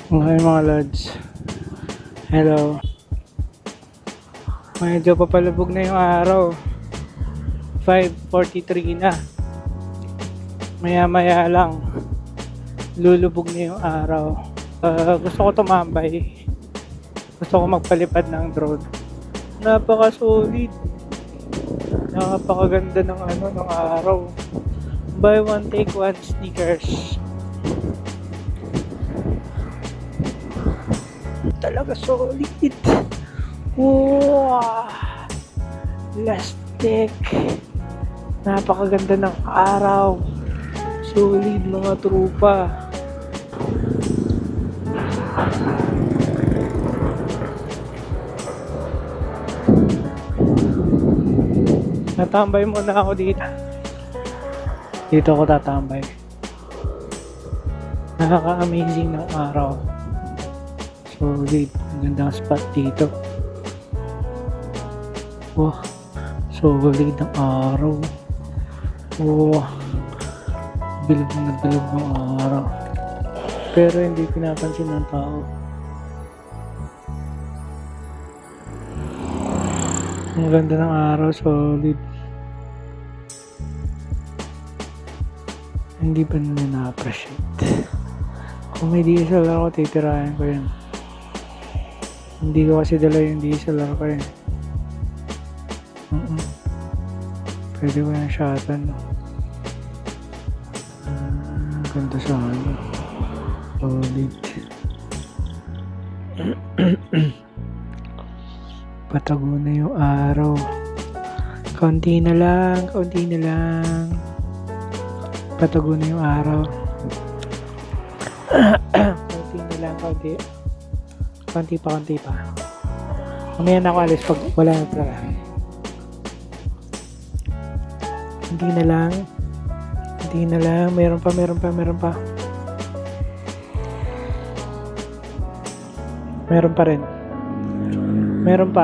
Okay mga lods, hello. Medyo papalubog na yung araw, 5:43 na. Maya maya lang lulubog na yung araw. Gusto ko tumambay, gusto ko magpalipad ng drone. Napaka solid, napakaganda ng ng araw. Buy one take one sneakers. Talaga solid. Wow! Lastik. Napakaganda ng araw. Solid mga trupa. Natambay muna ako dito. Dito ako tatambay. Nakaka-amazing ng araw. Solid. Ang gandang spot dito. Wow. Solid ng araw. Wow. Bilog na bilog ng araw. Pero hindi pinapansin ng tao. Ang ganda ng araw. Solid. Hindi pa nila na-appreciate. Kung may DSLR ako, titirahin ko yan. Hindi ko kasi dala yung DSLR ko yun. Pwede ko yung shotan. Ganda sa ano. Solid. Patago na yung araw. Kaunti na lang, kaunti na lang. Patago na yung araw. Kaunti na lang, kaunti. Kaunti pa. Mamaya na ako alis pag wala na pala. Hindi na lang. Meron pa. Meron pa rin. Meron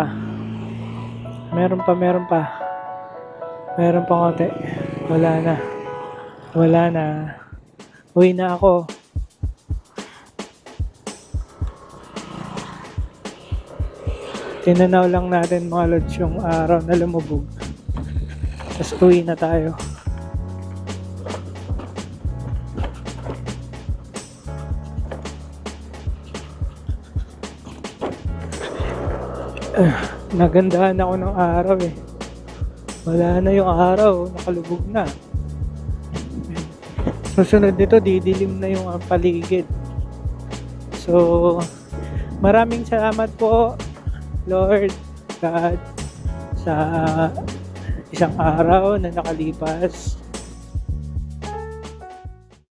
pa konti. Wala na. Uwi na ako. Tinanaw lang natin mga lods yung araw na lumubog. Tapos uwi na tayo. Nagandahan ako ng araw eh. Wala na yung araw, nakalubog na. Susunod nito, didilim na yung paligid. So, maraming salamat po, Lord God, sa isang araw na nakalipas.